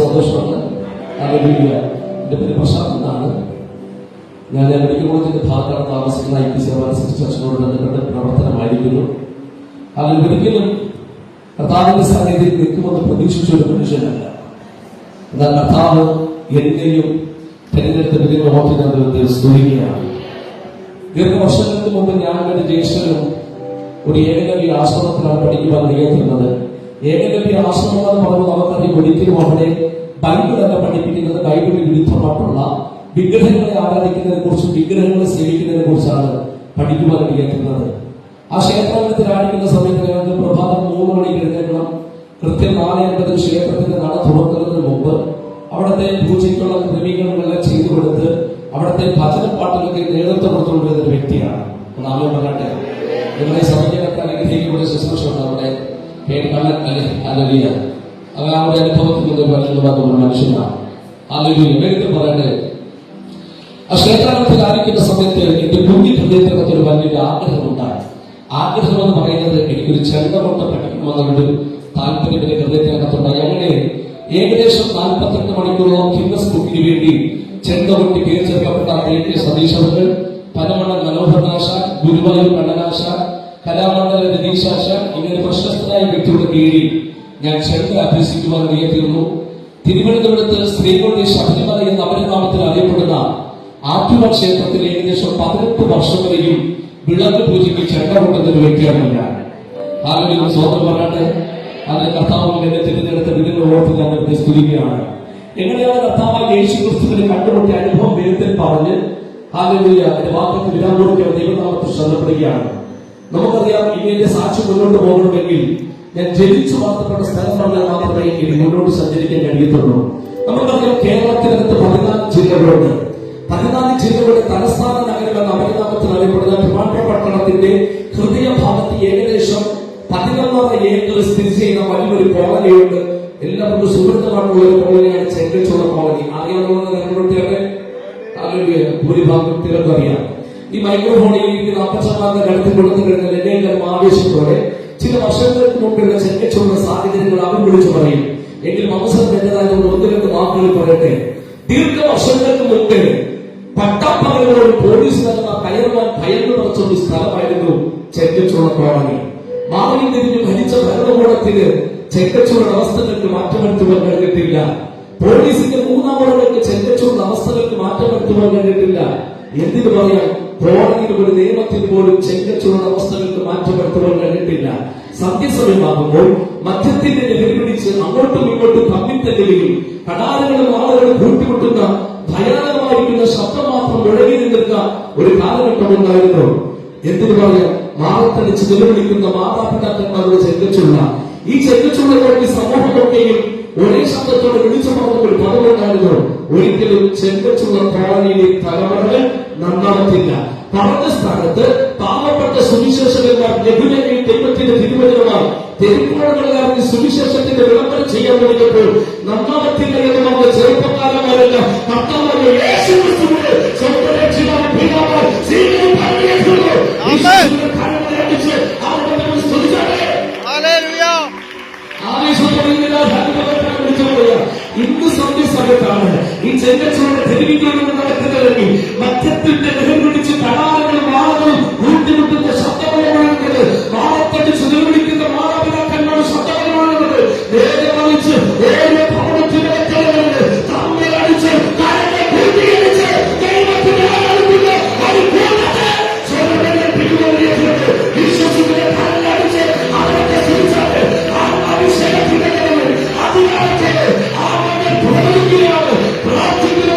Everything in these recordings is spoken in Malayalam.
സന്തോഷമാണ്. എന്റെ പേര് പ്രശാന്ത് എന്നാണ്. ഞാൻ മെഡിക്കൽ കോളേജിന്റെ ഭാഗത്താണ് താമസിക്കുന്ന IPC ചർച്ചിനോട് ബന്ധപ്പെട്ട പ്രവർത്തനമായിരിക്കുന്നു. അതിൽ ഒരിക്കലും കർത്താവിന്റെ സാന്നിധ്യത്തിൽ നിൽക്കുമെന്ന് പ്രതീക്ഷിച്ച ഒരു മനുഷ്യനല്ല. എന്നാൽ കർത്താവ് എന്നെയും തെരഞ്ഞെടുത്ത വിധിയുടെ സ്തുതിക്കുകയാണ്. ദീർഘവർഷങ്ങൾക്ക് മുമ്പ് ഞാൻ എന്റെ ജ്യേഷ്ഠനും ഒരു ഏകലവ്യ ആശ്രമത്തിലാണ് പഠിക്കുവാൻ നിയന്ത്രിക്കുന്നത്. ഏകലവ്യ ആശ്രമം എന്ന് പറയുമ്പോൾ നമുക്കറിയാം, ഒരിക്കലും അവിടെ ബൈബിളല്ല പഠിപ്പിക്കുന്നത്. ബൈബിളിന് വിരുദ്ധമായിട്ടുള്ള വിഗ്രഹങ്ങളെ ആരാധിക്കുന്നതിനെ കുറിച്ചും വിഗ്രഹങ്ങളെ സേവിക്കുന്നതിനെ കുറിച്ചാണ് പഠിക്കുവാൻ നിയന്ത്രിക്കുന്നത്. ആ ക്ഷേത്രത്തിൽ ആയിരിക്കുന്ന സമയത്ത് ഞങ്ങൾക്ക് പ്രഭാതം 3 മണിക്ക് എഴുന്നേൽക്കണം. കൃത്യം 4:50 ക്ഷേത്രത്തിന്റെ നട തുറക്കുന്നതിന് മുമ്പ് അവിടുത്തെ പൂജയ്ക്കുള്ള ക്രമീകരണങ്ങളെല്ലാം ചെയ്തു കൊടുത്ത് അവിടുത്തെ ഭജനപ്പാട്ടുകൾക്ക് നേതൃത്വം കൊടുത്തുകൊണ്ടിരുന്ന ഒരു വ്യക്തിയാണ്. നാമം പറയട്ടെ. നിങ്ങളെ സഭയ്ക്കകത്ത് അനുഗ്രഹിക്കുന്ന ശുശ്രൂഷ നമ്മുടെ അലലിയ അത് ആ ഒരു അനുഭവത്തിൽ നിന്ന് മനുഷ്യനാണ്. അലലിയ വേഗത്തിൽ പറയട്ടെ. ആ ക്ഷേത്രത്തിൽ ആയിരിക്കുന്ന സമയത്ത് എന്റെ കുഞ്ഞി ഹൃദയത്തിനകത്ത് ഒരു വലിയൊരു ആഗ്രഹമുണ്ടായി. ആഗ്രഹം എന്ന് പറയുന്നത് എനിക്കൊരു ചെണ്ടകൊട്ട പഠിക്കണമെന്നൊരു താല്പര്യം എന്റെ ഹൃദയത്തിനകത്തുണ്ടായി. അങ്ങനെ ഏകദേശം 42 മണിക്കൂറോളം ഗിന്നസ് ബുക്കിന് വേണ്ടി ചെണ്ടകൊട്ടി പേര് ചേർക്കപ്പെട്ട AK സതീശവകൾ, പനമണ്ണൻ മനോഹരനാശാൻ, ഗുരുവായൂർ കണ്ണനാശാൻ, കലാമണ്ഡല രതീശാശാൻ, ഇങ്ങനെ പ്രശസ്തരായ വ്യക്തിയുടെ കീഴിൽ ഞാൻ ചെണ്ട അഭ്യസിക്കുവാൻ നിയന്ത്രിക്കുന്നു. തിരുവനന്തപുരത്ത് സ്ത്രീകളുടെ ശബരിമല എന്ന അപരനാമത്തിൽ അറിയപ്പെടുന്ന ആറ്റുവ ക്ഷേത്രത്തിൽ ഏകദേശം 18 വർഷം വരെയും വിളക്ക് പൂജയ്ക്ക് ചെണ്ട കൊണ്ടുന്ന ഒരു വ്യക്തിയാണ് ഞാൻ. ആരെങ്കിലും സ്വന്തം പറയട്ടെ. അതിന് കർത്താവ് എന്നെ തിരഞ്ഞെടുത്ത വിധിയുടെ ഓർത്ത് ഞാൻ സ്തുതിക്കുകയാണ്. എങ്ങനെയാണ് കർത്താവായ യേശു ക്രിസ്തുവിനെ കണ്ടുമുട്ടിയ അനുഭവം വേഗത്തിൽ പറഞ്ഞ് ഹല്ലേലൂയ എന്റെ വാക്കത്തിൽ വിരാമോടിക്കാൻ ദൈവനാമത്തിൽ ശ്രദ്ധപ്പെടുകയാണ്. നമുക്കറിയാം, ഇനി എന്റെ സാക്ഷി മുന്നോട്ട് പോകണമെങ്കിൽ ഞാൻ ജനിച്ചു വളർത്തപ്പെട്ട സ്ഥലം പറഞ്ഞാൽ മാത്രമേ ഇനി മുന്നോട്ട് സഞ്ചരിക്കാൻ കഴിയത്തുള്ളൂ. നമുക്കറിയാം, കേരളത്തിനകത്ത് 14 ജില്ലകളുണ്ട്. 14 ജില്ലകളുടെ തലസ്ഥാന നഗരം എന്ന അപരനാമത്തിൽ അറിയപ്പെടുന്ന ട്രിവാൻഡ്രം പട്ടണത്തിന്റെ ഹൃദയഭാഗത്ത് ഏകദേശം 11 ഏക്കർ സ്ഥിതി ചെയ്യുന്ന വലിയൊരു കോളനിയുണ്ട്. എല്ലാവർക്കും സുഹൃത്തുമായിട്ടുള്ള ഒരു കോളനിയാണ് ചെങ്കച്ചോള കോളനി. അറിയാവുന്ന ഭൂരിഭാഗത്തിലൊക്കെ അറിയാം. ഈ മൈക്രോഫോണിൽ ഇരിക്കുന്ന അപ്പച്ചന്മാരുടെ കടത്തിൽ കൊടുത്തു കഴിഞ്ഞാൽ എന്നെയും ആവേശത്തോടെ ചില വർഷങ്ങൾക്ക് മുമ്പുള്ള ചെങ്കച്ചോളുടെ സാഹചര്യങ്ങൾ അവർ വിളിച്ചു പറയും. എങ്കിലും അവസരം എന്റേതായ 1-2 വാക്കുകൾ പറയട്ടെ. ദീർഘവർഷങ്ങൾക്ക് മുമ്പ് പട്ടാപ്പകലോട് പോലീസ് നൽകുന്ന കയറുവാൻ ഭയന്നു പറച്ച ഒരു സ്ഥലമായിരുന്നു ചെങ്കച്ചോള കോളനി. മാറി തിരിഞ്ഞ് ഭരിച്ച ഭരണകൂടത്തിന് ചെങ്കച്ചോളുടെ അവസ്ഥകൾക്ക് മാറ്റം വരുത്തുവാൻ കഴിഞ്ഞിട്ടില്ല. പോലീസിന്റെ 3 മുറകൾക്ക് ചെങ്കച്ചോളുടെ അവസ്ഥകൾക്ക് മാറ്റം വരുത്തുവാൻ കഴിഞ്ഞിട്ടില്ല. എന്തിനു പറയാം, കോടതിയിൽ ഒരു നിയമത്തിന് പോലും ചെങ്കച്ചോളുടെ അവസ്ഥകൾക്ക് മാറ്റം വരുത്തുവാൻ കഴിഞ്ഞിട്ടില്ല. സന്ധ്യസമയമാകുമ്പോൾ മദ്യത്തിന്റെ ലഹരി പിടിച്ച് അങ്ങോട്ടും ഇങ്ങോട്ടും തമ്മിൽ തല്ലുകയും കടാരങ്ങളും ആളുകളും കൂട്ടിമുട്ടുന്ന ഭയാനകമായിരിക്കുന്ന ശബ്ദം മാത്രം മുഴങ്ങി നിൽക്കുന്ന ഒരു കാലഘട്ടം ഉണ്ടായിരുന്നു. എന്തിനു പറയാം, മാറത്തടിച്ച് നിലവിളിക്കുന്ന മാതാപിതാക്കന്മാരുടെ ചെങ്കച്ചുള്ള ഈ ചെങ്കച്ചുള്ളവർക്ക് സമൂഹമൊക്കെയും ഒരേ ശബ്ദത്തോടെ വിളിച്ചു പറഞ്ഞ ഒരു പദമുണ്ടായിരുന്നു. ഒരിക്കലും ചെങ്കച്ചുള്ള കോളനിയിലെ തലമുറകൾ നന്നാവത്തില്ല. പറഞ്ഞ സ്ഥാനത്ത് പാവപ്പെട്ട സുവിശേഷകന്മാർ ലഘുലയിൽ ദൈവത്തിന്റെ തിരുവചനമായി തെരുക്കോടുകളിൽ സുവിശേഷത്തിന്റെ വിളംബരം ചെയ്യാൻ തുടങ്ങിയപ്പോൾ നന്നാവത്തില്ല എന്ന് പറഞ്ഞ ചെറുപ്പക്കാരന്മാരെല്ലാം കർത്താവായ യേശു ക്രിസ്തുവിനെ സ്വന്തം രക്ഷിതാവായി ഇന്ന് സന്ധ്യ സമയത്താണ് ഈ ചെങ്കച്ചോളുടെ തെരുവിലേക്ക് നടക്കുന്നതെങ്കിൽ മദ്യത്തിന്റെ ലഹരി പിടിച്ച് കടാരങ്ങളും വാളുകളും കൂട്ടിമുട്ടുന്ന ശബ്ദങ്ങളുമാകുന്നത്, വാളത്തടിച്ച് നിലവിളിക്കുന്ന മാതാപിതാക്കന്മാരുടെ ശബ്ദങ്ങളുമാകുന്നത്, നേരെ മറിച്ച് ഓരോ ഭവനത്തിന്റെ വെറ്റലുകളിൽ തമ്മിൽ അടിച്ച് കരങ്ങൾ പൂർത്തീകരിച്ച് ദൈവത്തിന്റെ ആരാധിക്കുന്ന ഒരു കൂട്ടത്തെ സ്വർഗ്ഗത്തിലെ പിടിവലിയേറ്റത് വിശ്വസിക്കുന്ന കരങ്ങളടിച്ച് അവരുടെ തിരിച്ചാണ് അഭിഷേകത്തിന്റെ അതിനായിട്ട് പ്രാർത്ഥിക്കുന്ന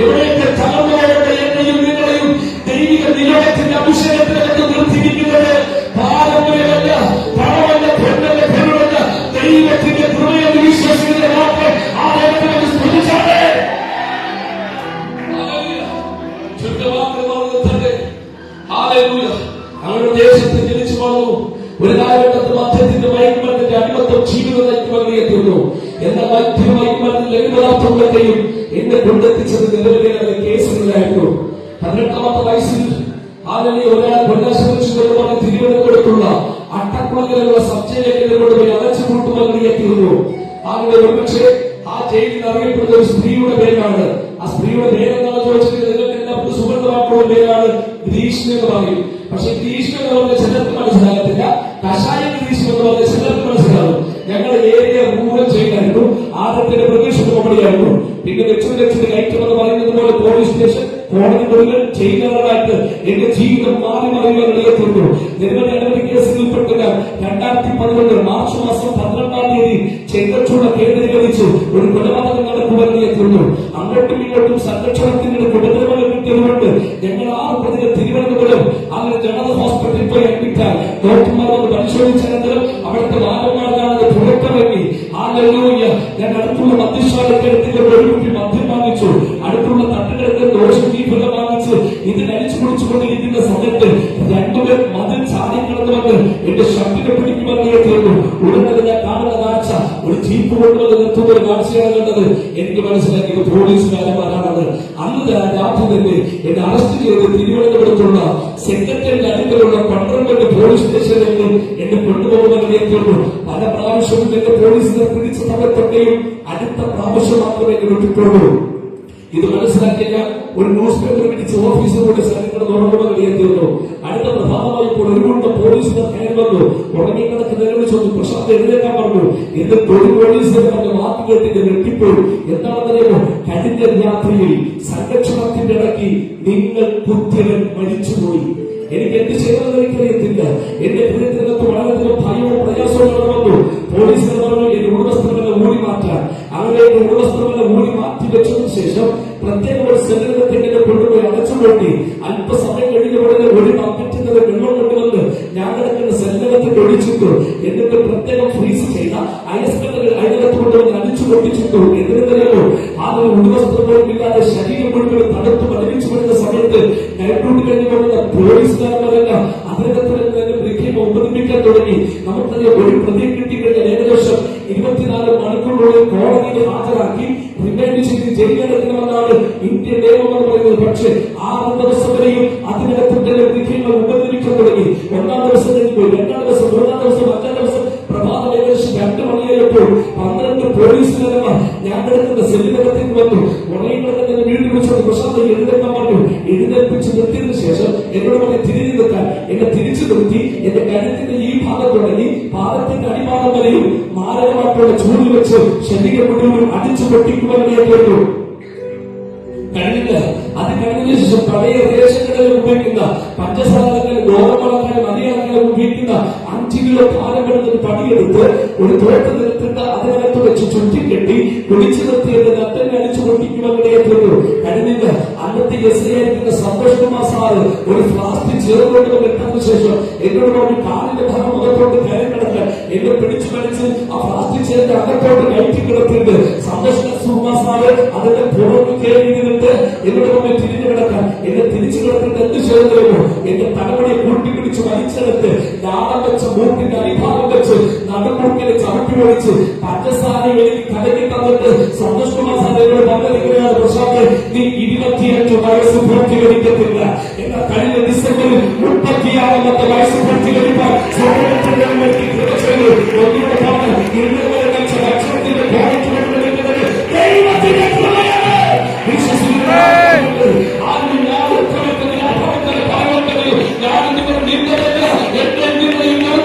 എവിടെയൊക്കെ തകർന്നവരുടെ എന്നെയും നിങ്ങളെയും ദൈവിക നിയോഗത്തിന്റെ അഭിഷേകത്തിലേക്ക് നിർത്തിയിരിക്കുന്നത് പാരമ്പര്യമല്ല, പണമല്ല, പെണ്ണല്ല, പെരുമല്ല, ദൈവത്തിന്റെ കൃപയെന്ന് വിശ്വസിക്കുന്നത് മാത്രം ആ ദൈവത്തിനെ സ്തുതിച്ചാണ്. അവരുടെ ദേശത്ത് ജനിച്ചു വളർന്നു. ഒരു കാലഘട്ടത്തിൽ മദ്യത്തിന്റെ മയക്കുമരുന്നിന്റെ അടിമത്തം ജീവിതം നയിക്കുവാൻ തീർന്നു. എന്നാൽ മദ്യം മയക്കുമരുന്നിൽ ലഘുപദാർത്ഥങ്ങളൊക്കെയും എന്നെ കൊണ്ടെത്തിച്ചത് നിലവിലെ കേസുകളിലായിരുന്നു. 18ാമത്തെ വയസ്സിൽ ഒരാൾ കൊല്ലാശ്രമിച്ചു തിരുവനന്തപുരത്തുള്ള അട്ടക്കുളങ്ങളിലുള്ള സബ് ജയിലിലേക്ക് കൊണ്ടുപോയി അടച്ചു കൂട്ടുവാൻ തീർന്നു. അങ്ങനെ ഒരുപക്ഷെ ആ ജയിലിൽ അറിയപ്പെടുന്ന ഒരു സ്ത്രീയുടെ പേരാണ്. ആ സ്ത്രീയുടെ പേരെന്താണെന്ന് ചോദിച്ചത് നിങ്ങൾക്ക് എല്ലാവർക്കും സുഗന്ധമായിട്ടുള്ള പേരാണ് ഗ്രീഷ്മ എന്ന് പറയും. പക്ഷെ ഗ്രീഷ്മ എന്ന് പറഞ്ഞ ചിലർക്ക് മനസ്സിലാകത്തില്ല, കഷായ ഗ്രീഷ്മ എന്ന് പറഞ്ഞ ചിലർക്ക് മനസ്സിലാകും. ഞങ്ങളുടെ ഏരിയ റൂറൽ ജയിലായിരുന്നു. ആദ്യത്തെ പ്രതീക്ഷ കോമഡിയായിരുന്നു. പിന്നെ ലക്ഷ്മി കയറ്റം എന്ന് പറയുന്നത് പോലെ പോലീസ് സ്റ്റേഷൻ, കോടതികളിൽ ജയിലറായിട്ട് എന്റെ ജീവിതം മാറി മറിയുവാൻ ഇടയെത്തുന്നു. നിരവധി അനവധി കേസുകളിൽപ്പെട്ട 2011 മാർച്ച് മാസം 12-ാം തീയതി ചെങ്കച്ചൂട കേന്ദ്രീകരിച്ച് ഒരു കൊലപാതകം നടക്കുവാൻ ഇടയെത്തുന്നു. അങ്ങോട്ടും ഇങ്ങോട്ടും സംരക്ഷണത്തിന്റെ കുടുംബങ്ങൾ കിട്ടിയതുകൊണ്ട് ഞങ്ങൾ 6 പ്രതികൾ തിരുവനന്തപുരം അങ്ങനെ ജനറൽ ഹോസ്പിറ്റലിൽ പോയി അഡ്മിറ്റായി. ഡോക്ടർമാർ ഒന്ന് പരിശോധിച്ച അനന്തരം അവിടുത്തെ വാദന്മാർക്കാണത് പുറത്തിറങ്ങി. ഞാൻ അടുത്തുള്ള മദ്യശാലക്കെടുത്തിന്റെ ഒരു കുപ്പി മദ്യം വാങ്ങിച്ചു. അടുത്തുള്ള തട്ടുകൾക്ക് ദോഷം ഈ ഫലം വാങ്ങിച്ച് ഇതിന് അടിച്ചു കുടിച്ചുകൊണ്ടിരിക്കുന്ന സമയത്ത് 2 പേർ മതിൽ ചാടിക്കിടന്നുകൊണ്ട് എന്റെ ഷർട്ടിനെ പിടിക്കുവാൻ തീർന്നു. ഉടനെ ഞാൻ കാണുന്ന കാഴ്ച ഒരു ജീപ്പ് കൊണ്ടുവന്ന് നിർത്തുന്ന ഒരു കാഴ്ചയാണ് കണ്ടത്. എനിക്ക് മനസ്സിലാക്കിയത് പോലീസുകാരന്മാരാണത്. അന്ന് രാത്രി തന്നെ എന്നെ അറസ്റ്റ് ചെയ്ത് തിരുവനന്തപുരത്തുള്ള സെക്രട്ടറിയുടെ അടുക്കലുള്ള 12 പോലീസ് സ്റ്റേഷനിലേക്ക് എന്നെ കൊണ്ടുപോകുവാൻ തീർന്നു. പല പ്രാവശ്യവും എന്റെ പോലീസിനെ പിടിച്ച സമയത്തൊക്കെയും അടുത്ത പ്രാവശ്യം മാത്രമേ എന്നെ വിട്ടിട്ടുള്ളൂ. ഇത് മനസ്സിലാക്കിയ ഒരു ന്യൂസ് പേപ്പർ പിടിച്ച് ഓഫീസിലൂടെ സ്ഥലങ്ങൾ തുറന്നുവാൻ തീർന്നു. അടുത്ത പ്രധാനമായപ്പോൾ ഒരു കൂട്ടം പോലീസിനെ കയറി വന്നു. ഉറങ്ങിക്കിടക്കുന്നതിനോട് ചോദിച്ചു, പ്രശാന്ത് എഴുന്നേക്കാൻ പറഞ്ഞു. എന്നിട്ട് ഒരു പോലീസിനെ പറഞ്ഞ വാക്ക് കേട്ടിട്ട് വെട്ടിപ്പോയി. എന്താണെന്നറിയുമോ? കഴിഞ്ഞ രാത്രിയിൽ സംരക്ഷണത്തിന്റെ ഇടയ്ക്ക് നിങ്ങൾ കുത്തിയവൻ മരിച്ചുപോയി. എനിക്ക് എന്ത് ചെയ്യണമെന്ന് എനിക്കറിയത്തില്ല. എന്റെ ഹൃദയത്തിനകത്ത് വളരെയധികം ഭയവും പ്രയാസവും വന്നു. പോലീസിനെ പറഞ്ഞു എന്റെ ഉടമസ്ഥമെല്ലാം ഊടി മാറ്റാൻ. അങ്ങനെ എന്റെ ഉടമസ്ഥമെല്ലാം ഊടി മാറ്റി വെച്ചതിന് ശേഷം പ്രത്യേക ഒരു സെല്ലിനെ കൊണ്ടുപോയി അടച്ചുകൊണ്ടി അല്പസമയം കഴിഞ്ഞ ഉടനെ ഒരു ബക്കറ്റിന്റെ വെള്ളം കൊണ്ടുവന്ന് ഞാൻ കിടക്കുന്ന സെല്ലിനകത്ത് ഒഴിച്ചിട്ടു. എന്നിട്ട് പ്രത്യേകം ഫ്രീസ് ചെയ്ത ഐസ്കട്ടുകൾ അതിനകത്ത് കൊണ്ടുവന്ന് അടിച്ചു പൊട്ടിച്ചിട്ടു. എന്തിനറിയാമോ? ആ ഒരു ഉടമസ്ഥ പോലും ഇല്ലാതെ ശരീരം മുഴുവൻ തണുത്ത് മരവിച്ചു വരുന്ന സമയത്ത് നൈറ്റ് ഡ്യൂട്ടി കഴിഞ്ഞ് കൊണ്ടുവന്ന പോലീസുകാരന്മാരെല്ലാം അതിനകത്ത് ഉപദ്രവിക്കാൻ തുടങ്ങി. നമുക്കറിയാം, ഒരു പ്രതിയെ കിട്ടിക്കഴിഞ്ഞാൽ ഏകദേശം 24 മണിക്കൂറിനുള്ളിൽ കോടതിയിൽ ഹാജരാക്കി റിമാൻഡ് ചെയ്ത് ജയിലിലെത്തണമെന്നാണ് ഇന്ത്യൻ നിയമം എന്ന് പറയുന്നത്. പക്ഷേ 6 ദിവസം വരെയും അതിനകത്ത് തന്നെ വിധികൾ ഉപദ്രവിക്കാൻ തുടങ്ങി. 1-ാം ദിവസം കഴിഞ്ഞു, 2-ാം ദിവസം, 3-ാം ദിവസം, 5-ാം ദിവസം പ്രഭാതം ഏകദേശം 2 മണിയായപ്പോൾ 12 പോലീസുകാരന്മാർ ഞാൻ കിടക്കുന്ന സെല്ലിനകത്തേക്ക് വന്നു. ഉറങ്ങിക്കിടക്കുന്ന വീട്ടിൽ വിളിച്ചത് പ്രശാന്ത് എഴുന്നേൽക്കാൻ പറഞ്ഞു. എഴുന്നേൽപ്പിച്ച് നിർത്തിയതിനു ശേഷം എന്നോട് പറഞ്ഞ് തിരിഞ്ഞു നിൽക്കാൻ. എന്നെ തിരിച്ചു നിർത്തി എന്റെ കഴുത്തിന്റെ ഈ ഭാഗം തുടങ്ങി പാദത്തിന്റെ അടിഭാഗം വരെയും മാരകമായിട്ടുള്ള ചൂട് വെച്ച് ശരീരം മുഴുവൻ അടിച്ചു പൊട്ടിക്കുവാൻ കേട്ടു. കഴിഞ്ഞില്ല. അത് കഴിഞ്ഞതിന് ശേഷം പഴയ റേഷൻ കടകളിൽ ഉപയോഗിക്കുന്ന പഞ്ചസാരക്കാരും ഗോതമ്പളക്കാരും മതിയാക്കാരും ഉപയോഗിക്കുന്ന 5 കിലോ ഭാരമെടുത്തൊരു പണിയെടുത്ത് ഒരു തോട്ടം നിരത്തിട്ട് അതിനകത്ത് വെച്ച് ചുറ്റിക്കെട്ടി കുടിച്ചു നിർത്തിയത് നട്ടനെ അടിച്ചു പൊട്ടിക്കുവാൻ ഇടയായിരുന്നു. കഴിഞ്ഞില്ല. അന്നത്തെ എസ് ആയിരിക്കുന്ന സന്തോഷ് കുമാർ സാറ് ഒരു ഫ്ലാസ്ക് ചേർന്നുകൊണ്ട് വെട്ടതിനു ശേഷം എന്നോട് പറഞ്ഞു കാലിന്റെ ഭാഗം മുഖത്തോട്ട് കയറി കിടക്കാൻ. എന്നെ പിടിച്ചു വലിച്ച് ആ ഫ്ലാസ്ക് ചേർന്ന് അകത്തോട്ട് കയറ്റി കിടത്തിയിട്ട് സന്തോഷ് കുമാർ സാറ് അതിന്റെ പുറത്ത് കയറി നിന്നിട്ട് എന്നോട് പറഞ്ഞു തിരിഞ്ഞു കിടക്കാൻ. എന്നെ തിരിച്ചു കിടത്തിട്ട് എന്ത് ചെയ്തോ? എന്റെ തലമുടിയെ കൂട്ടിപ്പിടിച്ച് വലിച്ചെടുത്ത് നാളം വെച്ച മൂക്കിന്റെ അടിഭാഗം വെച്ച് നടുമുക്കിനെ ചവിട്ടി ഒഴിച്ച് പഞ്ചസാര എനിക്ക് കലക്കി തന്നിട്ട് സന്തോഷ് കുമാർ സാറിനോട് പറഞ്ഞിരിക്കുകയാണ്, പ്രശാന്ത് നീ 25 വയസ്സ് പൂർത്തീകരിക്കത്തില്ല. എന്നാൽ കഴിഞ്ഞ ഡിസംബറിൽ 36-ാമത്തെ വയസ്സ് പൂർത്തീകരിക്കാൻ ഒന്നുകൂടെ പറഞ്ഞ് ഇന്നലെ കഴിച്ച ഭക്ഷണത്തിന്റെ ദൈവത്തിന്റെ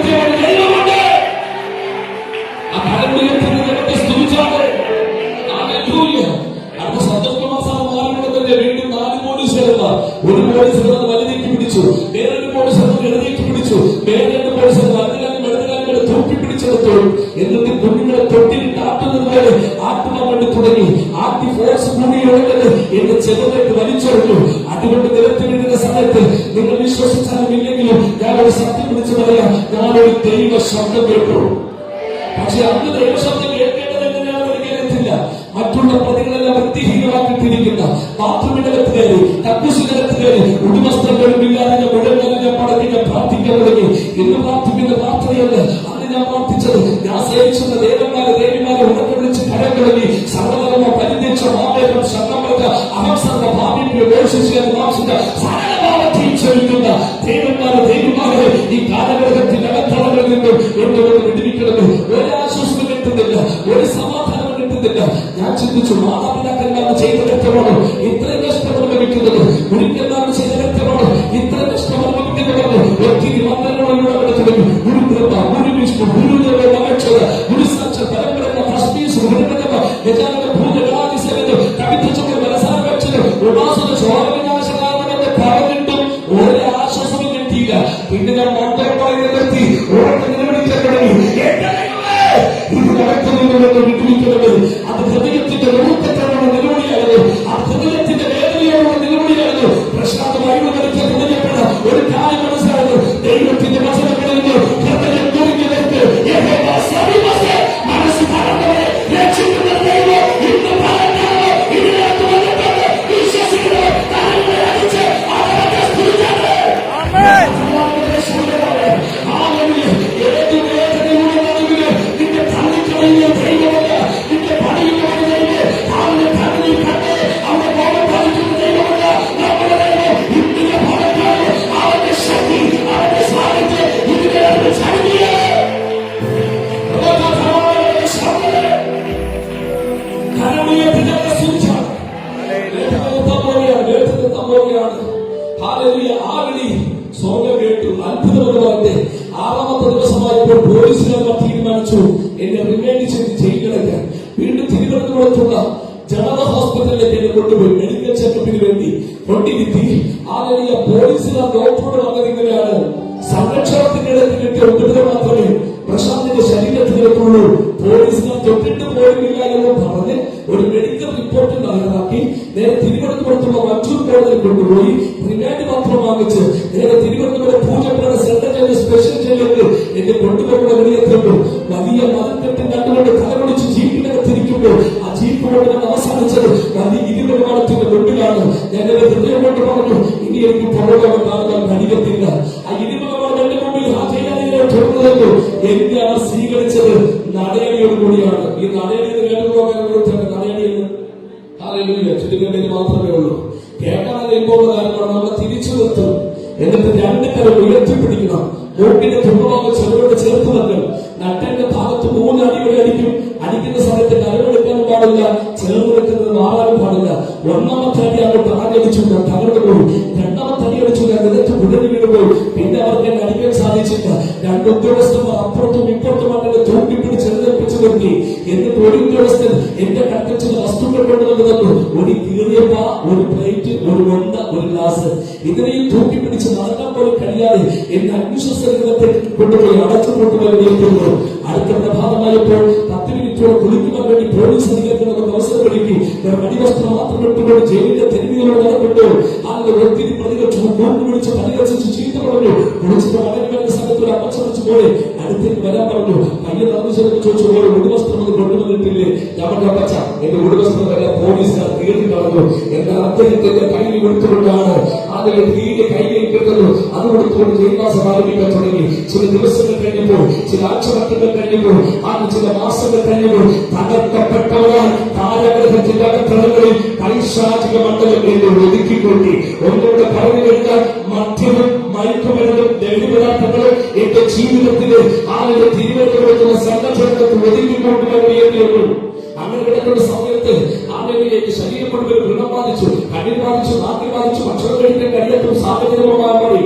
ഒരു പോലീസ് വലുതേക്ക് പിടിച്ചു, വേറൊരു പോലീസ് ഇടതേക്ക് പിടിച്ചു, വേറെ പോലീസ് വലുതാലും വലുതാലും തൂക്കി പിടിച്ചെടുത്തോളും. എന്നിട്ട് കുഞ്ഞുങ്ങളെ തൊട്ടിൽ താട്ടുന്നത് പോലെ ആത്മാ വേണ്ടി തുടങ്ങി. ആദ്യ ഫോഴ്സ് കൂടിയുള്ളത് എന്റെ ചെറുതേക്ക് വലിച്ചെടുത്തു. അതുകൊണ്ട് നിലത്ത് വീഴുന്ന സമയത്ത് നിങ്ങൾ വിശ്വസിച്ചാലും ഇല്ലെങ്കിലും ഞാനൊരു സത്യം വിളിച്ചു പറയാം, ഞാനൊരു ദൈവ ശബ്ദം കേട്ടു. പക്ഷെ അന്ന് ദൈവശബ്ദം കേൾക്കേണ്ടത് എങ്ങനെയാണെന്ന് എനിക്കറിയത്തില്ല. മറ്റുള്ള പ്രതികളെല്ലാം വൃത്തിഹീനമാക്കിയിട്ടിരിക്കുന്ന ബാത്റൂമിനകത്ത് കയറി, കക്കൂസിനകത്ത് കയറി, ഉടുവസ്ത്രങ്ങളും ഇല്ലാതെ മുഴങ്ങലിനെ പടക്കി ഞാൻ പ്രാർത്ഥിക്കാൻ തുടങ്ങി. ഇന്ന് പ്രാർത്ഥിക്കുന്ന പ്രാർത്ഥനയല്ല അന്ന് ഞാൻ പ്രാർത്ഥിച്ചത്. ഞാൻ സേവിച്ചുന്ന ദേവിമാരെ ഉണർന്നു വിളിച്ച് കരം തുടങ്ങി. സർവധർമ്മ പരിധിച്ച മാവേകം ശബ്ദമർക്ക അഹംസർവ ഭാവിന്റെ ഘോഷിച്ച മാംസിക സകലഭാവത്തെയും ചൊല്ലുന്ന ദേവന്മാരെ ഈ കാലഘട്ടത്തിന്റെ അകത്തളങ്ങളിൽ നിന്നും എന്നോട് വിടുവിക്കണമെന്ന് ഒരാശ്വാസം കിട്ടുന്നില്ല, ഒരു സമാധാനം കിട്ടുന്നില്ല. ഞാൻ ചിന്തിച്ചു, മാതാപിതാക്കന്മാർ ചെയ്ത വ്യക്തമാണ് ഇത്രയും കഷ്ടം അനുഭവിക്കുന്നത്, ഗുരുക്കന്മാർ ചെയ്ത വ്യക്തമാണ് ഇത്രയും കഷ്ടം അനുഭവിക്കുന്നത്. ഒത്തിരി മന്ത്രങ്ങളിലൂടെ നടക്കുന്നു. ഗുരു കൃപ, ഗുരു വിഷ്ണു, ഗുരുദേവ അപേക്ഷത, ഗുരു സാക്ഷ പരമ്പര ഹസ്തീസ് ഗുരുദേവ ഗജാനന്ദ ഭൂജരാജി സേവനം കവിതച്ചൊക്കെ മനസാര വെച്ചത് ഉപാസന ശോഭവിനാശകാരണമെന്ന് പറഞ്ഞിട്ടും ഒരു ആശ്വാസവും കിട്ടിയില്ല. പിന്നെ ഞാൻ മന്ത്രം പറയുന്നത് നിർത്തി ഉറക്കെ നിലവിളിക്കാൻ തുടങ്ങി. ഇത് നടക്കുന്നുണ്ടെന്ന് വിട്ടുവിക്കുന്നത് അത് ഹൃദയത്തിന്റെ ഒഴുക്കത്തോടുള്ള നിലവിളിയായിരുന്നു. ആ ഹൃദയത്തിന്റെ വേദനയോടുള്ള നിലവിളിയായിരുന്നു. പ്രശ്നമായി ഹൃദയപ്പെട്ട ഒരു കാര്യം മനസ്സിലായത്, ദൈവത്തിന്റെ വചനങ്ങളിൽ നിന്ന് ഹൃദയം കുറിഞ്ഞിലേക്ക് മനസ്സ് പറഞ്ഞവരെ രക്ഷിക്കുന്ന ദൈവം ഇന്ന് പറഞ്ഞാലോ ഇതിനകത്ത് വന്നിട്ടുണ്ട്. വിശ്വസിക്കുന്നത് സ്വർഗം കേട്ടു. അത്ഭുതമെന്ന് ആറാമത്തെ ദിവസമായപ്പോൾ പോലീസുകാർ തീരുമാനിച്ചു എന്നെ റിമാൻഡ് ചെയ്ത് ജയിലിലടക്കാൻ. വീണ്ടും തിരുവനന്തപുരത്തുള്ള ജനത ഹോസ്പിറ്റലിലേക്ക് എന്നെ കൊണ്ടുപോയി മെഡിക്കൽ ചെക്കപ്പിന് വേണ്ടി കൊണ്ടിരുത്തി. ആലറിയ പോലീസുകാർ ഡോക്ടറോട് പറഞ്ഞത് ഇങ്ങനെയാണ്, സംരക്ഷണത്തിന്റെ ഇടയ്ക്ക് കിട്ടിയ ഉപദ്രവം മാത്രമേ പ്രശാന്തിന്റെ ശരീരത്തിലേക്കുള്ളൂ, പോലീസുകാർ തൊട്ടിട്ട് പോയില്ല എന്ന് പറഞ്ഞ് ഒരു മെഡിക്കൽ റിപ്പോർട്ട് തയ്യാറാക്കി നേരെ തിരുവനന്തപുരത്തുള്ള മറ്റൊരു കോടതിയിൽ കൊണ്ടുപോയി റിമാൻഡ് പത്രം വാങ്ങിച്ച് നേരെ Thiruvananthapuram Poojappura central jail special ജയിലിലേക്ക് എന്നെ കൊണ്ടുപോകുന്ന വെളിയെത്തുമ്പോൾ വലിയ മതക്കെട്ടിൽ കണ്ടുകൊണ്ട് തലമുടിച്ച് ജീപ്പിനകത്തിരിക്കുമ്പോൾ ആ ജീപ്പ് കൊണ്ട് ഞാൻ അവസാനിച്ചത് വലിയ ഇരുനിർമ്മാണത്തിന്റെ മുമ്പിലാണ്. ഞാൻ എന്റെ ഹൃദയം കൊണ്ട് പറഞ്ഞു, ഇനി എനിക്ക് പുറകെ കാണാൻ കഴിയത്തില്ല. ആ ഇരുനിർമ്മാണം എന്റെ മുമ്പിൽ ആ ജയിലിനെ തുറന്നതെന്നു എന്നെയാണ് സ്വീകരിച്ചത് നടയടിയോട് കൂടിയാണ്. ഈ നടയടിയിൽ കേട്ടുപോകാൻ നടയടിയെന്ന് ചുറ്റുകേണ്ടത് മാത്രമേ ഉള്ളൂ. കേൾക്കാൻ കഴിയുമ്പോൾ കാര്യമാണ് നമ്മളെ തിരിച്ചു നിർത്തും. എന്നിട്ട് രണ്ട് കരം ഉയർത്തിപ്പിടിക്കണം. മൂക്കിന്റെ തുമ്പഭാഗം ചെറുതോട് ചേർത്ത് വെക്കണം. നട്ടന്റെ ഭാഗത്ത് 3 അടികൾ അടിക്കും. അടിക്കുന്ന സമയത്ത് കരമെടുക്കാനും പാടില്ല, ചേർന്ന് വെക്കുന്നത് മാറാനും പാടില്ല. ഒന്നാമത്തെ അടി അങ്ങോട്ട് ആഞ്ഞടിച്ചു തകർന്നു പോയി. രണ്ടാമത്തെ അടി അടിച്ചു നിലത്ത് കുടഞ്ഞു വീണുപോയി. പിന്നെ അവർക്ക് എന്നെ അടിക്കാൻ സാധിച്ചില്ല. 2 ഉദ്യോഗസ്ഥന്മാർ അപ്പുറത്തും ഇപ്പുറത്തും അങ്ങനെ തൂക്കിപ്പിടിച്ച് എഴുന്നേൽപ്പിച്ചു നിർത്തി. എന്നിട്ട് ഒരു ഉദ്യോഗസ്ഥൻ എന്റെ കടത്തിൽ ചില വസ്തുക്കൾ കൊണ്ടുവന്നു തന്നു. ഒരു കീറിയപ്പ, ഒരു പ്ലേറ്റ്, ഒരു വെണ്ട, ഒരു ഗ്ലാസ്. ഇതിനെയും തൂക്കിപ്പിടിച്ച് നടക്കാൻ പോലും കഴിയാതെ എന്നെ അന്വേഷണത്തെ കൊണ്ടുപോയി അടച്ചു കൊണ്ടുപോയി. അടുത്ത പ്രഭാതമായപ്പോൾ 10 മിനിറ്റോടെ കുളിക്കുവാൻ വേണ്ടി പോലീസ് അധികാരികളൊക്കെ അവസരം ഒരുക്കി. അടിവസ്ത്രം മാത്രം ഇട്ടുകൊണ്ട് ജയിലിന്റെ തെരുവികളോട് നടക്കുമ്പോൾ അങ്ങനെ ഒത്തിരി പ്രതികൾ വിളിച്ച് പരിഹസിച്ച് ചീത്ത പറഞ്ഞു. വിളിച്ചിട്ട് വളരെ സ്ഥലത്തൊരു അപ്പച്ചടിച്ചു പോലെ അടുത്തേക്ക് വരാൻ പറഞ്ഞു. പയ്യെ നടന്നു ചെന്ന് ചോദിച്ചു, ഓരോ ഉടുവസ്ത്രം ഒന്ന് കൊണ്ടുവന്നിട്ടില്ലേ? ഞാൻ പറഞ്ഞു, അപ്പച്ച എന്റെ ഉടുവസ്ത്രം വരെ പോലീസുകാർ തീർന്നു കളഞ്ഞു. എന്നാൽ അദ്ദേഹത്തിന്റെ കയ്യിൽ കൊടുത്തുകൊണ്ടാണ് അതിൽ തീരെ കയ്യിൽ കിട്ടുന്നു. അത് കൊടുത്തുകൊണ്ട് ജയിൽവാസം ആരംഭിക്കാൻ തുടങ്ങി. ചില ദിവസങ്ങൾ കഴിഞ്ഞപ്പോൾ, ചില ആഴ്ചവട്ടങ്ങൾ കഴിഞ്ഞപ്പോൾ, ചില മാസങ്ങൾ കഴിഞ്ഞപ്പോൾ തകർക്കപ്പെട്ടവരാൽ കാലഗ്രഹത്തിന്റെ അകത്തളങ്ങളിൽ പൈശാചിക മണ്ഡലം എന്ന് ഒതുക്കിക്കൊണ്ടി ഒന്നുകൂടെ പറഞ്ഞു കഴിഞ്ഞാൽ മദ്യവും മയക്കുമരുന്നും ലഘുപദാർത്ഥങ്ങളും എന്റെ ജീവിതത്തില് ആളുകൾ തിരുവനന്തപുരത്തുള്ള സംഘടനകൾക്ക് ഒതുക്കിക്കൊണ്ടുവരേണ്ടിയുള്ളൂ. അങ്ങനെ കിടക്കുന്ന സമയത്ത് ആളുകളിലേക്ക് ശരീരം കൊണ്ട് വ്രണം ബാധിച്ചു, കണ്ണിൽ ബാധിച്ചു, നാട്ടിൽ ബാധിച്ചു, ഭക്ഷണം കഴിക്കാൻ കഴിയാത്ത സാഹചര്യമായി മാറി.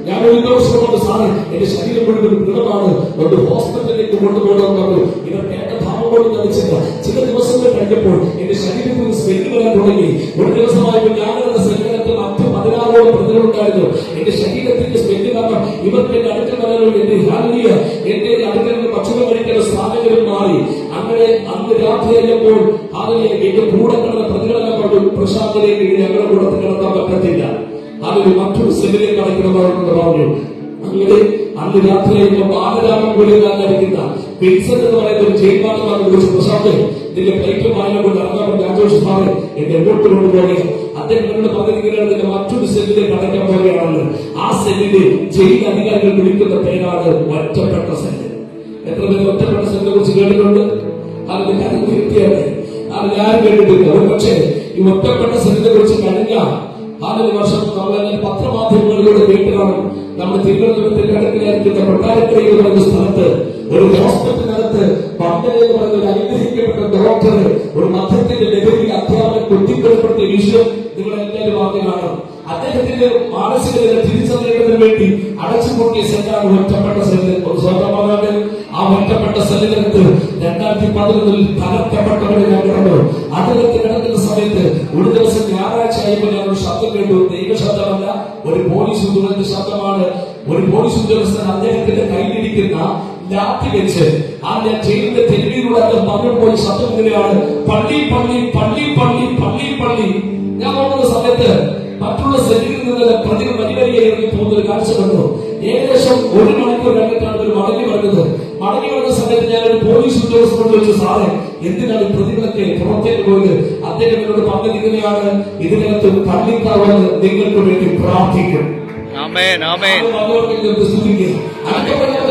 ഞാൻ ഒരു ദിവസം കൊണ്ട് സാറ് എന്റെ ശരീരം മുഴുവൻ വ്രണമാണ്, ഒരു ഹോസ്പിറ്റലിലേക്ക് കൊണ്ടുപോകണമെന്ന് പറഞ്ഞു. ഇവർ കേട്ട ഭാവം കൊണ്ട് കളിച്ചില്ല. ചില ദിവസങ്ങൾ കഴിഞ്ഞപ്പോൾ എന്റെ ശരീരത്തിൽ നിന്ന് സ്മെല്ല് വരാൻ തുടങ്ങി. ഒരു ദിവസമായപ്പോൾ ഞാനെന്ന ശരീരത്തിൽ 16ഓളം പ്രതികളുണ്ടായിരുന്നു. എന്റെ ശരീരത്തിന്റെ സ്മെല്ല് കാരണം ഇവർക്ക് എന്റെ അടുക്കൽ വരാനുള്ള എന്റെ അടുക്കൽ ഭക്ഷണം കഴിക്കുന്ന സാഹചര്യം മാറി. അങ്ങനെ അന്ന് രാത്രിയായപ്പോൾ കഴിയുമ്പോൾ എന്റെ കൂടെ കിടന്ന പ്രതികളെല്ലാം പറഞ്ഞു, പ്രശാന്തിലേക്ക് ഞങ്ങളുടെ കൂടെ കിടത്താൻ പറ്റത്തില്ല, അതിന് മറ്റൊരു സെല്ലിലേക്ക് അടയ്ക്കണമെന്ന് പറഞ്ഞു. അങ്ങനെ അന്ന് രാത്രിയായപ്പോൾ ബാലരാമൻ പോലും കാണിക്കുന്ന വിൻസൻ എന്ന് പറയുന്ന ഒരു ജയിൽമാണെന്നാണ് വിളിച്ച്, പ്രശാന്ത് ഇതിന്റെ പ്ലേറ്റ് മാലിന്യം കൊണ്ട് ഇറങ്ങാൻ പറഞ്ഞു. രാജോഷ് സാറ് എന്റെ എങ്ങോട്ട് കൊണ്ടുപോകെ അദ്ദേഹം എന്നോട് പറഞ്ഞിരിക്കുകയാണ്, ഇതിന്റെ മറ്റൊരു സെല്ലിലേക്ക് അടയ്ക്കാൻ പോവുകയാണെന്ന്. ആ സെല്ലിന് ജയിൽ അധികാരികൾ വിളിക്കുന്ന പേരാണ് ഒറ്റപ്പെട്ട സെല്ല്. എത്ര പേര് ഒറ്റപ്പെട്ട സെല്ലിനെ കുറിച്ച് കേട്ടിട്ടുണ്ട്? അതിന്റെ കാര്യം വ്യക്തിയാണ്, അത് ഞാൻ കേട്ടിട്ടില്ല. ഒരു പക്ഷേ ഈ ഒറ്റപ്പെട്ട സെല്ലിനെ കുറിച്ച് കഴിഞ്ഞ 4 വർഷം നമ്മളെല്ലാം പത്രമാധ്യമങ്ങളിലൂടെ കേട്ട് കാണും. നമ്മുടെ തിരുവനന്തപുരത്തിന്റെ അടുക്കിലായിരിക്കുന്ന കൊട്ടാരക്കര എന്ന് പറയുന്ന സ്ഥലത്ത് ഒരു ഹോസ്പിറ്റലിനകത്ത് പണ്ടേ എന്ന് പറയുന്ന ഒരു അനുഗ്രഹിക്കപ്പെട്ട ഡോക്ടർ ഒരു മദ്യത്തിന്റെ ലഹരിയിൽ അധ്യാപകൻ കൊത്തിക്കൊലപ്പെടുത്തിയ വിഷയം നിങ്ങളെല്ലാവരും ആദ്യം കാണും. അദ്ദേഹത്തിന്റെ മാനസിക നില തിരിച്ചറിയുന്നതിന് വേണ്ടി അടച്ചുപൂട്ടിയ സെല്ലാണ് ഒറ്റപ്പെട്ട സെല്ല്. സ്വന്തമാകാതെ ആ ഒറ്റപ്പെട്ട സെല്ലിനകത്ത് 2011 തകർക്കപ്പെട്ടവരെ ഞാൻ കിടന്നു. അതിനകത്ത് കിടക്കുന്ന സമയത്ത് ഒരു ദിവസം ഞായറാഴ്ച ആയപ്പോൾ ഞാൻ ഒരു ശബ്ദം കേട്ടു. ദൈവശബ്ദമല്ല, ഒരു പോലീസ് ഉദ്യോഗസ്ഥന്റെ ശബ്ദമാണ്. ഒരു പോലീസ് ഉദ്യോഗസ്ഥൻ അദ്ദേഹത്തിന്റെ കയ്യിലിരിക്കുന്ന ലാത്തി വെച്ച് ആ ജയിലിന്റെ തെരുവിലൂടെ അദ്ദേഹം പറഞ്ഞു പോയി ശബ്ദം ഇങ്ങനെയാണ്, പള്ളി പള്ളി പള്ളി പള്ളി പള്ളി പള്ളി. ഞാൻ നോക്കുന്ന സമയത്ത് മറ്റുള്ള സെല്ലിൽ നിന്ന് പ്രതികൾ വരിവരിയായി ഇറങ്ങി പോകുന്ന ഒരു കാഴ്ച കണ്ടു. ഏകദേശം 1 മണിക്കൂർ കഴിഞ്ഞിട്ടാണ് ഒരു മടങ്ങി വരുന്നത്. മടങ്ങി വരുന്ന സമയത്ത് ഞാൻ ഒരു പോലീസ് ഉദ്യോഗസ്ഥനോട് ചോദിച്ചു, സാറേ എന്തിനാണ് പ്രതികളൊക്കെ പുറത്തേക്ക് പോയത്? അദ്ദേഹം എന്നോട് പറഞ്ഞിരിക്കുകയാണ്, ഇതിനകത്ത് പള്ളിക്കാവെന്ന് നിങ്ങൾക്ക് വേണ്ടി പ്രാർത്ഥിക്കും.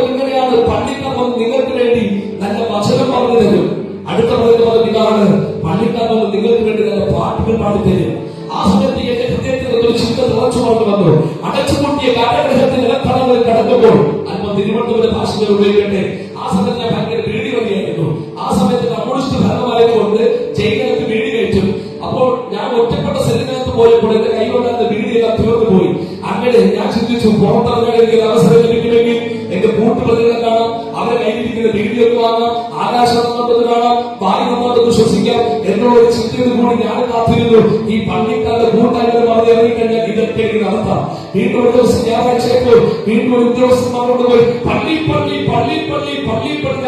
ഇങ്ങനെയാണ് പള്ളിക്കാവെന്ന് നിങ്ങൾക്ക് വേണ്ടി നല്ല വചനം പറഞ്ഞു തരും. അടുത്ത പറഞ്ഞിട്ടാണ് പള്ളിക്കാവെന്ന് നിങ്ങൾക്ക് വേണ്ടി നല്ല പാട്ടുകൾ പാടിത്തരും. ആ സമയത്ത് എന്റെ ഹൃദയത്തിൽ ഒരു ചിന്ത തുറച്ചു വന്നു. അടച്ചുപൂട്ടിയ കാലഗ്രഹത്തിൽ നിലത്തടങ്ങളിൽ കടക്കുമ്പോൾ അല്പം തിരുവനന്തപുരം ഭാഷകൾ ഉപയോഗിക്കട്ടെ. ആ സമയത്ത് ഞാൻ ഭയങ്കര പേടി വരികയായിരുന്നു. ആ സമയത്ത് കമ്മ്യൂണിസ്റ്റ് ഭരണമായതുകൊണ്ട് ജയിലിനകത്ത് വീടി കഴിച്ചു. അപ്പോൾ ഞാൻ ഒറ്റപ്പെട്ട സെല്ലിനകത്ത് പോയപ്പോൾ എന്റെ കൈകൊണ്ടാകുന്ന വീടിയെല്ലാം തീർന്നു പോയി. അങ്ങനെ ഞാൻ ചിന്തിച്ചു, പുറത്തിറങ്ങാൻ എനിക്ക് അവസരം ലഭിക്കുമെങ്കിൽ എന്റെ കൂട്ടുപ്രതികളെ കാണാം, അവരെ കയ്യിലിരിക്കുന്ന വീഡിയോ കാണാം, ആകാശം നന്നായിട്ട് കാണാം, വായു നന്നായിട്ട് ശ്വസിക്കാം എന്നോട് ചിന്തയിൽ കൂടി ഞാൻ കാത്തിരുന്നു. ഈ പള്ളിക്കാരുടെ കൂട്ടായ്മ പറഞ്ഞ് ഇറങ്ങിക്കഴിഞ്ഞാൽ ഇതൊക്കെ നടത്താം. വീണ്ടും ഒരു ദിവസം ഞായറാഴ്ചയപ്പോൾ വീണ്ടും ഒരു ഉദ്യോഗസ്ഥന്മാരോട് പോയി പള്ളി പള്ളി പള്ളി പള്ളി പള്ളി പള്ളി.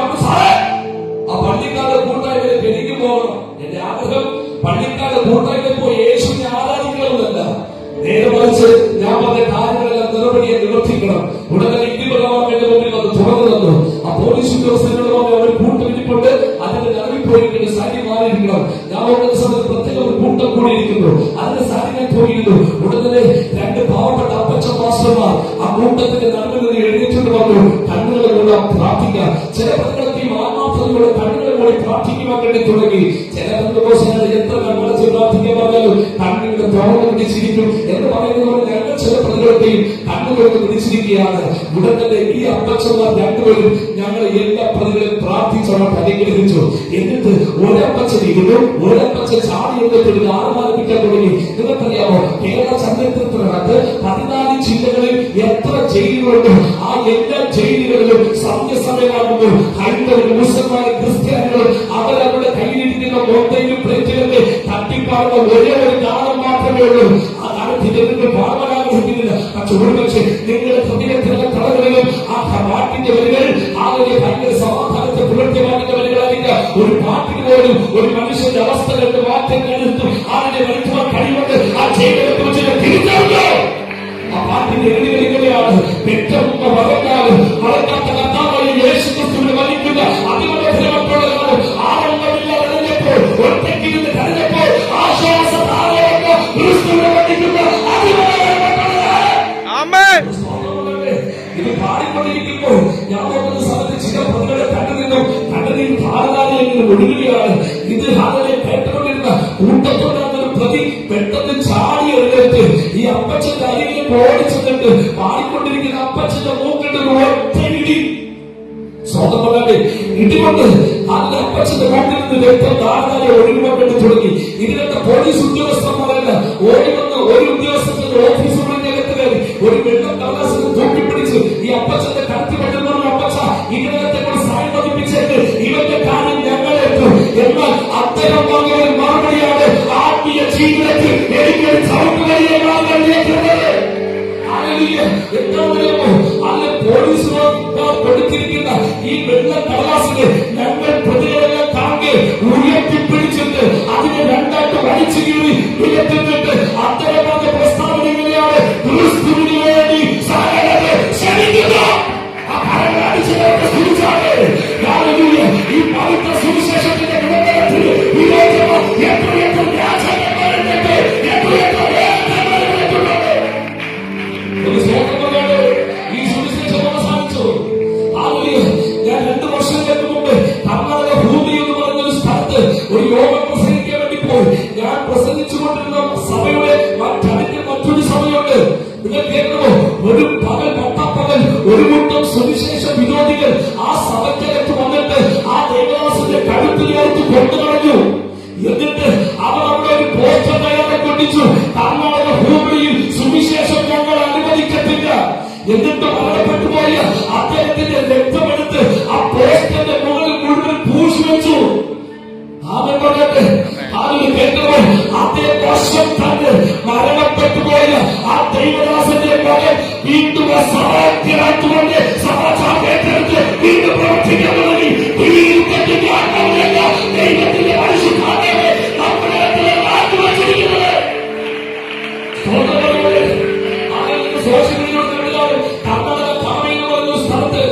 ആ പള്ളിക്കാരുടെ കൂട്ടായ്മയിൽ പെരുകി പോകണം. എന്റെ ആഗ്രഹം പള്ളിക്കാരുടെ കൂട്ടായ്മയിൽ പോയി യേശുവിനെ ആരാധിക്കണമെന്നല്ല, നേരെ മറിച്ച് ഞാൻ പറഞ്ഞ കാര്യങ്ങളെല്ലാം നിറപടിയെ നിവർത്തിക്കണം. ഉടനെ എന്റെ മുമ്പിൽ അത് തുറന്നു തന്നു. ആ പോലീസ് ഉദ്യോഗസ്ഥരോട് അവർ കൂട്ടമിരിപ്പുണ്ട്, അതിന്റെ നിറവിപ്പോയിരിക്കുന്ന സാരി മാറിയിരിക്കണം. ഞാൻ ഓടുന്ന സമയത്ത് പ്രത്യേക ഒരു കൂട്ടം കൂടിയിരിക്കുന്നു, അതിന്റെ സാരി ഞാൻ പോയിരുന്നു. ഉടനെ 2 പാവപ്പെട്ട അപ്പച്ച മാസ്റ്റർമാർ ആ കൂട്ടത്തിന്റെ നടുവിൽ നിന്ന് എഴുന്നേറ്റിട്ട് വന്നു. കണ്ണുകളെ കൂടെ പ്രാർത്ഥിക്കാം. ചില പ്രതികളൊക്കെ ആത്മാർത്ഥതയോടെ കണ്ണുകളെ കൂടി പ്രാർത്ഥിക്കുവാൻ വേണ്ടി തുടങ്ങി. ചില പ്രതികൾ എത്ര കണ്ണടച്ച് പ്രാർത്ഥിക്കാൻ പറഞ്ഞാലും കണ്ണുകളുടെ തുറന്നു പിടിച്ചിരിക്കും എന്ന് പറയുന്നതുകൊണ്ട് ഞങ്ങൾ ചില പ്രതികളൊക്കെയും കണ്ണുകൾക്ക് പിടിച്ചിരിക്കുകയാണ്. ഉടനെ ഈ അപ്പച്ചന്മാർ 2 പേരും ഞങ്ങൾ എല്ലാ പ്രതികളെയും പ്രാർത്ഥിച്ചവർ അനുഗ്രഹിച്ചു. എന്നിട്ട് ഒരപ്പച്ചൻ ഇരുന്നു, ഒരപ്പച്ചൻ ചാടി എന്നിട്ട് ആർമാനിപ്പിക്കാൻ തുടങ്ങി. നിങ്ങൾക്കറിയാമോ, കേരള ചരിത്രത്തിനകത്ത് 14 ജില്ലകളിൽ എത്ര ജയിലുകളുണ്ട്? ആ എല്ലാ ജയിലുകളിലും സന്ധ്യസമയമാകുമ്പോൾ ഹൈന്ദവരും മുസ്ലിംമാരും ക്രിസ്ത്യാനികളും അവരവരുടെ കയ്യിലിരിക്കുന്ന മൊബൈലും പ്ലേറ്റിലൊക്കെ തട്ടിപ്പാടുന്ന ഒരേ ഒരു ഗാനം മാത്രമേ ഉള്ളൂ. ആ ഗാനത്തിന്റെ പാടാൻ ആഗ്രഹിക്കുന്നില്ല. പക്ഷെ ഒരുപക്ഷെ നിങ്ങളുടെ ഹൃദയത്തിലുള്ള കടകളിലും ആ പാട്ടിന്റെ വരികൾ ആകെ ഭയങ്കര സമാധാനത്തെ പുലർത്തിയ പാട്ടിന്റെ വരികളായിരിക്കാം. ഒരു പാട്ടിന് പോലും ഒരു മനുഷ്യന്റെ അവസ്ഥകളുടെ മാറ്റം കണ്ടെത്തും. അതിനെ വരുത്തുവാൻ കഴിവുണ്ട്. ആ ജയിലിനെ കുറിച്ച് തിരിച്ചറിഞ്ഞോ? ആ പാട്ടിന്റെ എഴുതികളിയാണ് പെട്ടെന്ന് വളർത്താത്ത കർത്താവായ യേശുക്രിസ്തുവിനെ വലിക്കുന്ന അതിമനോഹരമായിട്ടുള്ളതാണ്. ആരംഭമില്ലാതെ അറിഞ്ഞപ്പോൾ ഒറ്റയ്ക്കിരുന്ന് കരഞ്ഞപ്പോൾ ആശ്വാസത്താലേക്ക് ക്രിസ്തുവിനെ വലിക്കുന്ന ഇത് പാടിക്കൊണ്ടിരിക്കുമ്പോൾ ഞാൻ നോക്കുന്ന സമയത്ത് ചില പ്രതികളെ കണ്ണുനീർ ധാരാളം ഒഴുകുകയാണ്. ഇത് ഹാലെ കേട്ടുകൊണ്ടിരുന്ന കൂട്ടത്തോടാണ് പ്രതി പെട്ടെന്ന് ചാടി എഴുന്നേറ്റ് ഈ അപ്പച്ചന്റെ അരികിലേക്ക് ഓടിച്ചെന്നിട്ട് പാടിക്കൊണ്ടിരിക്കുന്ന അപ്പച്ചന്റെ മൂക്കിട്ട് ഒറ്റയിടി സ്വന്തമല്ലാതെ ഇടികൊണ്ട് അതിന്റെ അപ്പച്ചന്റെ മൂക്കിൽ നിന്ന് രക്തം ധാരാളം ഒഴുകുവാൻ വേണ്ടി തുടങ്ങി. ഇതിനൊക്കെ പോലീസ് ഉദ്യോഗസ്ഥന്മാരല്ല, ഓടി വന്ന് ഒരു ഉദ്യോഗസ്ഥന്റെ ഓഫീസുകളിൽ ഒരു വെള്ളം കടലാസിൽ തൂക്കിപ്പിടിച്ച് ഈ അപ്പച്ചന്റെ കടത്തി പറ്റുന്ന അപ്പച്ച ഇതിനകത്തെ സായം പതിപ്പിച്ചിട്ട് ഇവന്റെ കാര്യം ഞങ്ങളേറ്റു. എന്നാൽ അദ്ദേഹം പറഞ്ഞ ഒരു മറുപടിയാണ് ആത്മീയ ജീവിതത്തിൽ എനിക്കൊരു ചവിട്ടുകയെ എന്താണെന്നറിയാമോ? അല്ലെ പോലീസുകാർ കൊടുത്തിരിക്കുന്ന ഈ വെള്ളം കടലാസിന് ഞങ്ങൾ പ്രതികളെല്ലാം താങ്കെ ഉയർത്തിപ്പിടി ഒരു യോഗം പ്രസംഗിക്കാൻ വേണ്ടി പോയി. ഞാൻ പ്രസംഗിച്ചുകൊണ്ടിരുന്ന സഭയുടെ മറ്റൊരു സഭയുണ്ട്. നിങ്ങൾ കേൾക്കണോ? ഒരു പകൽ പട്ടപ്പകൽ ഒരു കൂട്ടം സുവിശേഷ വിരോധികൾ ആ സഭയ്ക്കകത്ത് വന്നിട്ട് ആ ദേവദാസന്റെ കഴുത്തിൽ ചേർത്ത് കൊണ്ടുകളഞ്ഞു. എന്നിട്ട് അവർ അവിടെ ഒരു പോസ്റ്റർ തയ്യാറാക്കിച്ചു, കർണാടക ഹൂബിളിയിൽ സുവിശേഷം ഞങ്ങൾ അനുവദിക്കത്തില്ല. എന്നിട്ട് മരണപ്പെട്ടു പോയ അദ്ദേഹത്തിന്റെ രക്തമെടുത്ത് ആ പോസ്റ്ററിന്റെ മുകളിൽ മുഴുവൻ പൂശി വെച്ചു. അവൻ പറഞ്ഞിട്ട് അതിന് കേൾക്കണോ? അതേ വർഷം തന്നെ മരണപ്പെട്ടു പോയ ആ ദൈവദാസന്റെ മകൻ വീണ്ടും സഹായത്തിനായിട്ടുകൊണ്ട് സമാചാരത്തെടുത്ത് വീണ്ടും പ്രവർത്തിക്കാൻ തുടങ്ങി. ദൈവത്തിന്റെ പരിശുദ്ധാത്മാവേ നമ്മുടെ മാറ്റിവച്ചിരിക്കുന്നത് സോഷ്യൽ മീഡിയയിലൂടെ കർണാടക ഭാമയിൽ പറഞ്ഞ സ്ഥലത്ത്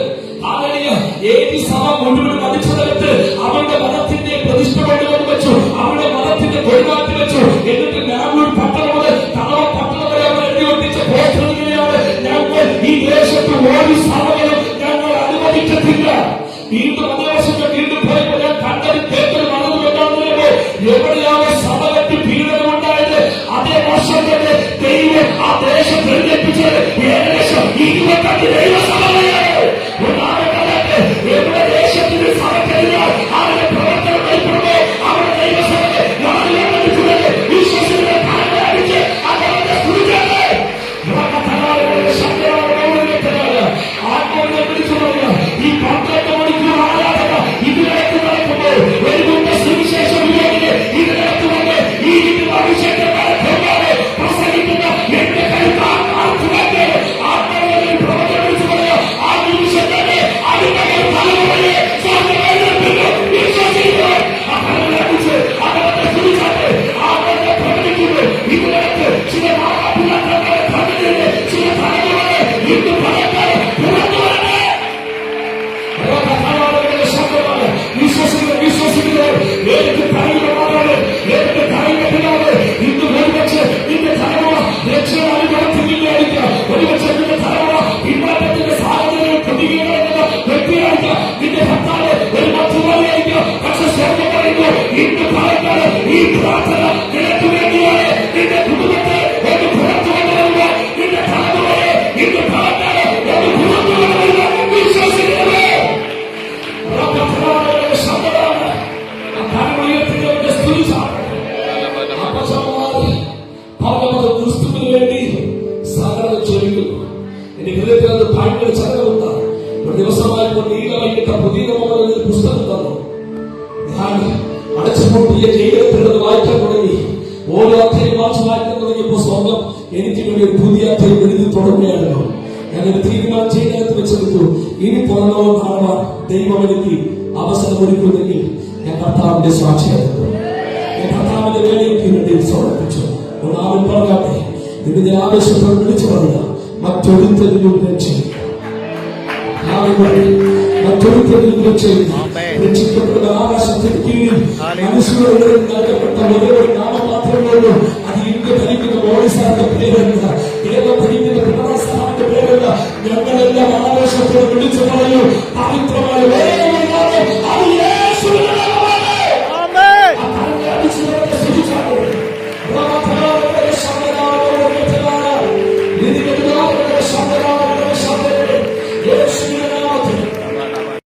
ഏത് സഭ മുഴുവൻ മതിച്ചെടുത്ത് അവരുടെ മതത്തിന്റെ പ്രതിഷ്ഠ കൊണ്ടുവന്ന് വെച്ചു, അവരുടെ മതത്തിന്റെ കൊഴിമാറ്റി വെച്ചു. എന്നിട്ട് നാഗൂർ പട്ടണം മുതൽ തളവ പട്ടണം വരെ അവർ എഴുതി ഒട്ടിച്ച പോസ്റ്ററുകളെയാണ് ഞങ്ങൾ ഈ ദേശത്ത് ഒരു സഭകളും ഞങ്ങൾ അനുവദിക്കത്തില്ല. വീണ്ടും അധിവാസികൾ വീണ്ടും പോയപ്പോൾ ഞാൻ കണ്ടത് കേട്ടത് നടന്നുകൊണ്ടാണെന്നോ എവിടെയാണ് സഭ കെട്ടി പീഡനമുണ്ടായത്? അതേ വർഷം തന്നെ ദൈവം ആ ദേശം തെരഞ്ഞെടുപ്പിച്ചത് ഏകദേശം 25 ദൈവസഭകളാണ്. എവിടെ ദേശത്തിന് സഭക്കെതിരാൽ അവരുടെ പ്രവർത്തനം ഏർപ്പെടുമ്പോ അവരുടെ ദൈവസഭയെ വിശ്വസിക്കുന്ന കാലടിച്ച് അവരുടെ സ്തുതിക്കാതെ ആത്മാവിനെ വിളിച്ചു പറയുക. ഈ 12 മണിക്കൂർ ആരാധന ഇതിനകത്ത് നടക്കുമ്പോൾ ഒരു കൂട്ട സുവിശേഷ വിരോധികൾ ഇതിനകത്ത് വന്ന് ഈ അഭിഷേകങ്ങളെ പ്രസംഗിക്കുന്ന എന്റെ കരുത്താൻ ആർക്കുവാന്റെ ആത്മാവിനെ പ്രവർത്തനം വിളിച്ചു പറയുക. ആ നിമിഷത്തെ അതിന്റെ തലമുറയെ വിശ്വസിക്കുക. അടിച്ച് അവരുടെ സ്തുതിച്ചാട്ടെ അവരുടെ പ്രകടിക്കുന്നത് ഇതിനകത്ത് ചില മാതാപിതാക്കളെ പ്രകടിക്കുന്ന ചില തലമുറയെ ഇന്ന് പറയാൻ പുറത്തു വരട്ടെ. വിശ്വസിക്കുന്നത് എനിക്ക് കഴിയുന്നതാണ്, എനിക്ക് കഴിയുന്നതിനാണ്. ഇന്ന് ഒരുപക്ഷെ നിന്റെ തലമുറ രക്ഷ അനുഭവത്തില്ലായിരിക്കാം, ഒരുപക്ഷെ നിന്റെ തലമുറ പിന്മാറ്റത്തിന്റെ സാഹചര്യം പ്രതികരിക്കുന്ന വ്യക്തിയായിരിക്കാം, നിന്റെ ഭർത്താവ് ഒരു മറ്റുമാരിയായിരിക്കാം. പക്ഷെ സ്വർഗം പറയുന്നു ഇന്ന് പറയുന്നത് ഈ പ്രാർത്ഥന നിനക്ക് വേണ്ടിയാണ്. നിന്റെ കുടുംബത്തെ ഒരു പുറത്തു കൊണ്ടുവരുക, നിന്റെ തലമുറയെ ഇന്ന് പറയുന്നത് ഒരു പുറത്തു കൊണ്ടുവരിക. വിശ്വസിക്കുന്നത് ക്രിസ്തുവിന് വേണ്ടി സകലം ചൊല്ലിക്കുന്നു. എന്റെ ഹൃദയത്തിൽ അത് ഭയങ്കര ചലനമുണ്ട്. ഒരു ദിവസമായപ്പോൾ നീലവൈകിട്ട പുതിയ ഒരു പുസ്തകം തന്നു. ഞാൻ അടച്ചുപൂട്ടിയ ജൈവത്തിലത് വായിക്കാൻ തുടങ്ങി. ഓരോ അധ്യായം വായിക്കാൻ തുടങ്ങിയപ്പോൾ സ്വർഗം എനിക്ക് വേണ്ടി ഒരു പുതിയ അധ്യായം എഴുതി തുടങ്ങുകയാണല്ലോ. ഞാനൊരു തീരുമാനം ചെയ്തകത്ത് വെച്ചെടുത്തു. ഇനി പുറമോ കാണുവാൻ ദൈവം എനിക്ക് അവസരം ഒരുക്കുന്നെങ്കിൽ ഞാൻ കർത്താവിന്റെ സാക്ഷിയായിരുന്നു. ഞാൻ കർത്താവിന്റെ വേലയ്ക്ക് വേണ്ടി സമർപ്പിച്ചു. ഒന്നാമൻ പറഞ്ഞാട്ടെ, ഇതിന്റെ ആവശ്യത്തോട് വിളിച്ചു പറയുക, മറ്റൊരുത്തരിലും രക്ഷയില്ല. മറ്റൊരുത്തരിലും രക്ഷയില്ല. രക്ഷിക്കപ്പെട്ട ആകാശത്തിന് കീഴിൽ മനുഷ്യരുടെ നൽകപ്പെട്ട ഒരേ ഒരു നാമമാത്രമേ ഉള്ളൂ. അത് ഇന്ത്യ ഭരിക്കുന്ന മോഡിസാറിന്റെ പേരല്ല, കേരളം ഭരിക്കുന്ന പിണറായി സാറിന്റെ പേരല്ല. ഞങ്ങളെല്ലാം ആവേശത്തോടെ വിളിച്ചു പറയൂ, പവിത്രമായ